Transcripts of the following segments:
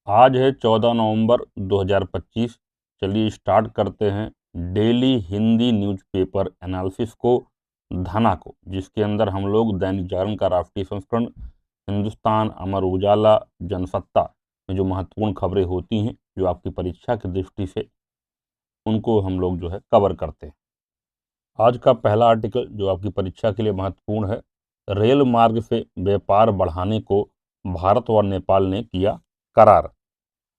आज है 14 नवंबर 2025। चलिए स्टार्ट करते हैं डेली हिंदी न्यूज़पेपर एनालिसिस को, धना को, जिसके अंदर हम लोग दैनिक जागरण का राष्ट्रीय संस्करण, हिंदुस्तान, अमर उजाला, जनसत्ता में जो महत्वपूर्ण खबरें होती हैं जो आपकी परीक्षा की दृष्टि से, उनको हम लोग जो है कवर करते हैं। आज का पहला आर्टिकल जो आपकी परीक्षा के लिए महत्वपूर्ण है, रेल मार्ग से व्यापार बढ़ाने को भारत और नेपाल ने किया करार।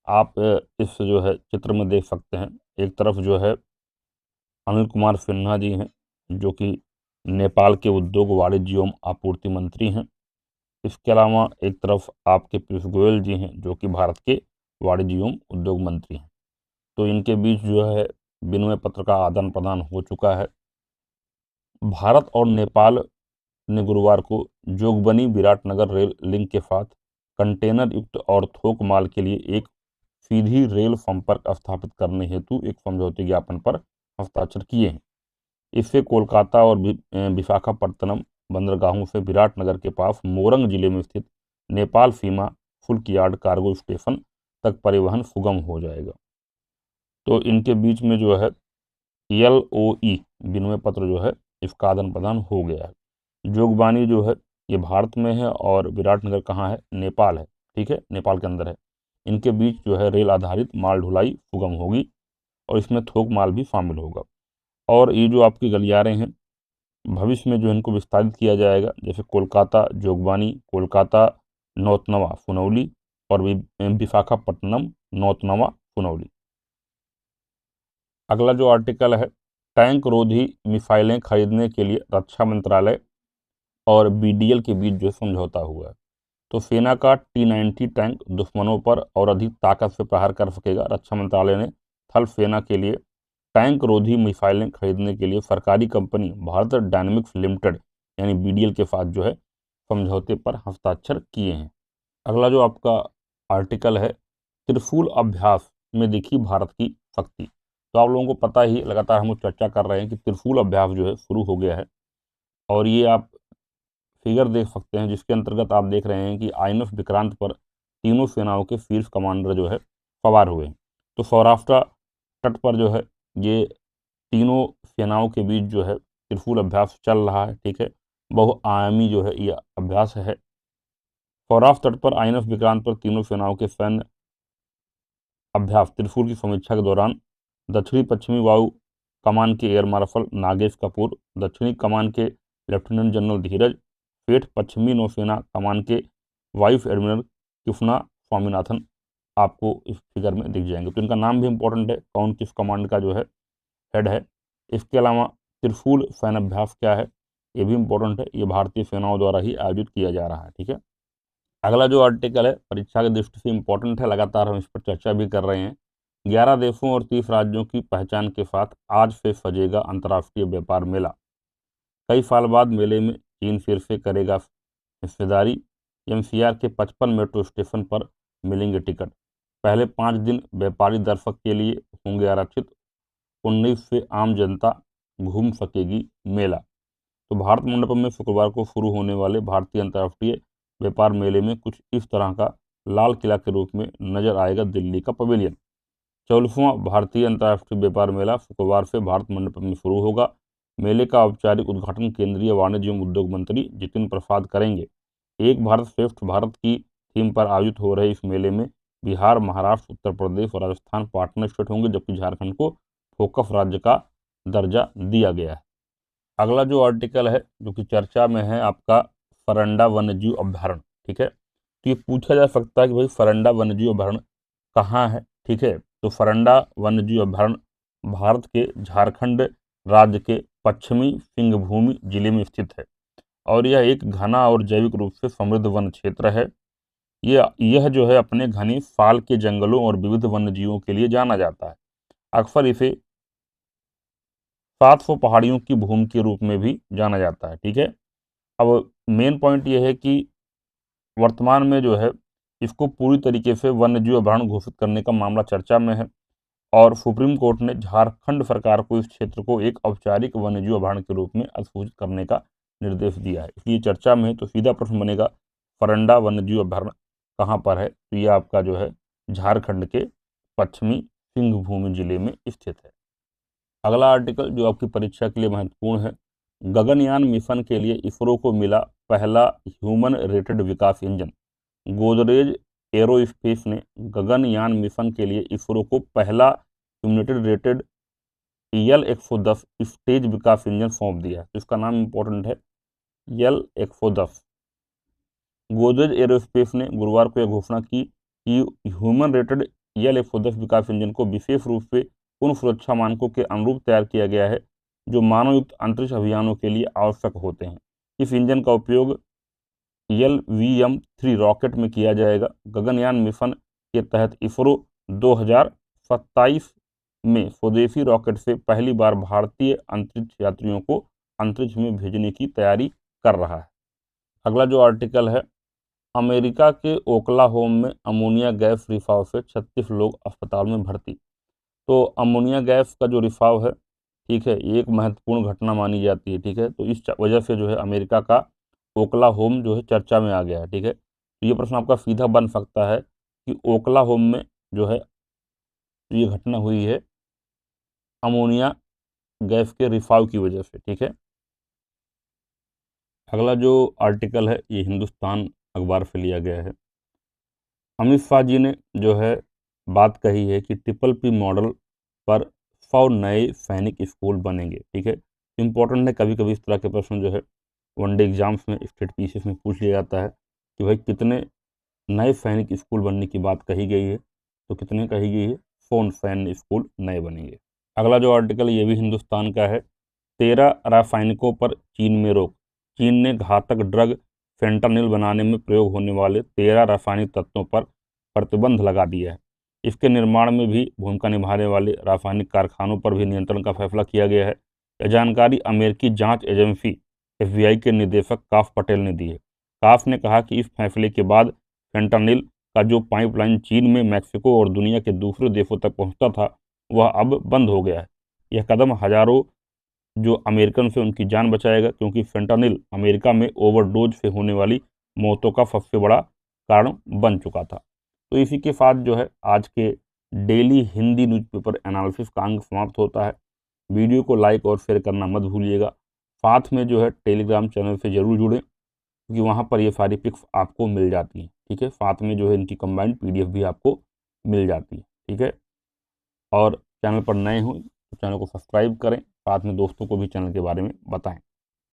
आप इस जो है चित्र में देख सकते हैं, एक तरफ जो है अनिल कुमार सिन्हा जी हैं जो कि नेपाल के उद्योग, वाणिज्य एवं आपूर्ति मंत्री हैं। इसके अलावा एक तरफ आपके पीयूष गोयल जी हैं जो कि भारत के वाणिज्य एवं उद्योग मंत्री हैं। तो इनके बीच जो है विनिमय पत्र का आदान प्रदान हो चुका है। भारत और नेपाल ने गुरुवार को जोगबनी विराटनगर रेल लिंक के साथ कंटेनर युक्त और थोक माल के लिए एक सीधी रेल संपर्क स्थापित करने हेतु एक समझौते ज्ञापन पर हस्ताक्षर किए हैं। इससे कोलकाता और विशाखापट्टनम बंदरगाहों से विराटनगर के पास मोरंग जिले में स्थित नेपाल सीमा शुल्क यार्ड कार्गो स्टेशन तक परिवहन सुगम हो जाएगा। तो इनके बीच में जो है LOI विनिमय पत्र जो है इसका आदान प्रदान हो गया है। जोगबानी जो है ये भारत में है और विराटनगर कहाँ है? नेपाल है। ठीक है, नेपाल के अंदर है। इनके बीच जो है रेल आधारित माल ढुलाई सुगम होगी और इसमें थोक माल भी शामिल होगा। और ये जो आपकी गलियारे हैं भविष्य में जो इनको विस्तारित किया जाएगा, जैसे कोलकाता जोगबानी, कोलकाता नौतनवा सुनौली और विशाखापट्टनम नौतनवा सुनौली। अगला जो आर्टिकल है, टैंक रोधी मिसाइलें खरीदने के लिए रक्षा मंत्रालय और BDL के बीच जो समझौता हुआ है। तो सेना का T-90 टैंक दुश्मनों पर और अधिक ताकत से प्रहार कर सकेगा। रक्षा मंत्रालय ने थल सेना के लिए टैंक रोधी मिसाइलें खरीदने के लिए सरकारी कंपनी भारत डायनेमिक्स लिमिटेड यानी BDL के साथ जो है समझौते पर हस्ताक्षर किए हैं। अगला जो आपका आर्टिकल है, त्रिशूल अभ्यास में दिखी भारत की शक्ति। तो आप लोगों को पता ही, लगातार हम लोग चर्चा कर रहे हैं कि त्रिशूल अभ्यास जो है शुरू हो गया है और ये आप फिगर देख सकते हैं जिसके अंतर्गत आप देख रहे हैं कि INF विक्रांत पर तीनों सेनाओं के शीर्ष कमांडर जो है सवार हुए हैं। तो सौराष्ट्र तट पर जो है ये तीनों सेनाओं के बीच जो है त्रिशूल अभ्यास चल रहा है। ठीक है, बहुआयामी जो है ये अभ्यास है। सौराष्ट्र तट पर INF विक्रांत पर तीनों सेनाओं के सैन्य अभ्यास त्रिशूल की समीक्षा के दौरान दक्षिणी पश्चिमी वायु कमान के एयर मार्शल नागेश कपूर, दक्षिणी कमान के लेफ्टिनेंट जनरल धीरज सेठ, पश्चिमी नौसेना कमान के वाइस एडमिरल कृष्णा स्वामीनाथन आपको इस फिगर में दिख जाएंगे। तो इनका नाम भी इंपॉर्टेंट है, कौन किस कमांड का जो है हेड है। इसके अलावा त्रिशूल सैन्याभ्यास क्या है ये भी इंपॉर्टेंट है, ये भारतीय सेनाओं द्वारा ही आयोजित किया जा रहा है। ठीक है, अगला जो आर्टिकल है परीक्षा की दृष्टि से इंपॉर्टेंट है, लगातार हम इस पर चर्चा भी कर रहे हैं। 11 देशों और 30 राज्यों की पहचान के साथ आज से सजेगा अंतर्राष्ट्रीय व्यापार मेला। कई साल बाद मेले में चीन फिर से करेगा हिस्सेदारी। MCR के 55 मेट्रो स्टेशन पर मिलेंगे टिकट। पहले 5 दिन व्यापारी दर्शक के लिए होंगे आरक्षित। 19 से आम जनता घूम सकेगी मेला। तो भारत मंडपम में शुक्रवार को शुरू होने वाले भारतीय अंतर्राष्ट्रीय व्यापार मेले में कुछ इस तरह का लाल किला के रूप में नजर आएगा दिल्ली का पवेलियन। 44वां भारतीय अंतर्राष्ट्रीय व्यापार मेला शुक्रवार से भारत मंडपम में शुरू होगा। मेले का औपचारिक उद्घाटन केंद्रीय वाणिज्य एवं उद्योग मंत्री जितिन प्रसाद करेंगे। एक भारत श्रेष्ठ भारत की थीम पर आयोजित हो रहे इस मेले में बिहार, महाराष्ट्र, उत्तर प्रदेश और राजस्थान पार्टनर स्टेट होंगे, जबकि झारखंड को फोकस राज्य का दर्जा दिया गया है। अगला जो आर्टिकल है जो कि चर्चा में है आपका फरंडा वन्यजीव अभ्यारण्य। ठीक है, तो ये पूछा जा सकता है कि भाई फरंडा वन्यजीव अभ्यारण्य कहाँ है। ठीक है, तो फरंडा वन्यजीव अभ्यारण्य भारत के झारखंड राज्य के पश्चिमी सिंहभूमि जिले में स्थित है और यह एक घना और जैविक रूप से समृद्ध वन क्षेत्र है। यह जो है अपने घने साल के जंगलों और विविध वन्यजीवों के लिए जाना जाता है। अक्सर इसे 700 पहाड़ियों की भूमि के रूप में भी जाना जाता है। ठीक है, अब मेन पॉइंट यह है कि वर्तमान में जो है इसको पूरी तरीके से वन्यजीव अभयारण्य घोषित करने का मामला चर्चा में है और सुप्रीम कोर्ट ने झारखंड सरकार को इस क्षेत्र को एक औपचारिक वन्यजीव अभयारण्य के रूप में अधिसूचित करने का निर्देश दिया है। इसलिए चर्चा में है। तो सीधा प्रश्न बनेगा फरंडा वन्यजीव अभयारण्य कहाँ पर है? तो ये आपका जो है झारखंड के पश्चिमी सिंहभूम जिले में स्थित है। अगला आर्टिकल जो आपकी परीक्षा के लिए महत्वपूर्ण है, गगनयान मिशन के लिए इसरो को मिला पहला ह्यूमन रेटेड विकास इंजन। गोदरेज एरोस्पेस ने गगनयान मिशन के लिए इसरो को पहला ह्यूमन रेटेड L-110 स्टेज विकास इंजन सौंप दिया है। तो इसका नाम इंपॉर्टेंट है, L-110। गोदरेज एरोस्पेस ने गुरुवार को यह घोषणा की कि ह्यूमन रेटेड L-110 विकास इंजन को विशेष रूप से उन सुरक्षा मानकों के अनुरूप तैयार किया गया है जो मानवयुक्त अंतरिक्ष अभियानों के लिए आवश्यक होते हैं। इस इंजन का उपयोग LVM-3 रॉकेट में किया जाएगा। गगनयान मिशन के तहत इसरो 2027 में स्वदेशी रॉकेट से पहली बार भारतीय अंतरिक्ष यात्रियों को अंतरिक्ष में भेजने की तैयारी कर रहा है। अगला जो आर्टिकल है, अमेरिका के ओक्लाहोमा में अमोनिया गैस रिसाव से 36 लोग अस्पताल में भर्ती। तो अमोनिया गैस का जो रिसाव है, ठीक है, एक महत्वपूर्ण घटना मानी जाती है। ठीक है, तो इस वजह से जो है अमेरिका का ओक्लाहोमा जो है चर्चा में आ गया है। ठीक है, तो ये प्रश्न आपका सीधा बन सकता है कि ओक्लाहोमा में जो है ये घटना हुई है अमोनिया गैस के रिसाव की वजह से। ठीक है, अगला जो आर्टिकल है ये हिंदुस्तान अखबार से लिया गया है। अमित शाह जी ने जो है बात कही है कि PPP मॉडल पर 100 नए सैनिक स्कूल बनेंगे। ठीक है, इंपॉर्टेंट है, कभी कभी इस तरह के प्रश्न जो है वनडे एग्जाम्स में स्टेट पीसीएस में पूछ लिया जाता है कि भाई कितने नए सैनिक स्कूल बनने की बात कही गई है। तो कितने कही गई है, 100 सैन्य स्कूल नए बनेंगे। अगला जो आर्टिकल ये भी हिंदुस्तान का है, 13 रासायनिकों पर चीन में रोक। चीन ने घातक ड्रग फेंटानिल बनाने में प्रयोग होने वाले 13 रासायनिक तत्वों पर प्रतिबंध लगा दिया है। इसके निर्माण में भी भूमिका निभाने वाले रासायनिक कारखानों पर भी नियंत्रण का फैसला किया गया है। यह जानकारी अमेरिकी जांच एजेंसी FBI के निदेशक काफ पटेल ने दी है। काफ ने कहा कि इस फैसले के बाद फेंटानिल का जो पाइपलाइन चीन में मैक्सिको और दुनिया के दूसरे देशों तक पहुंचता था वह अब बंद हो गया है। यह कदम हजारों जो अमेरिकन से उनकी जान बचाएगा, क्योंकि फेंटानिल अमेरिका में ओवरडोज से होने वाली मौतों का सबसे बड़ा कारण बन चुका था। तो इसी के साथ जो है आज के डेली हिंदी न्यूज़पेपर एनालिसिस का अंक समाप्त होता है। वीडियो को लाइक और शेयर करना मत भूलिएगा। साथ में जो है टेलीग्राम चैनल से जरूर जुड़ें, क्योंकि वहाँ पर ये सारी पिक्स आपको मिल जाती हैं। ठीक है, साथ में जो है इनकी कंबाइंड PDF भी आपको मिल जाती है। ठीक है, और चैनल पर नए हो तो चैनल को सब्सक्राइब करें, साथ में दोस्तों को भी चैनल के बारे में बताएं।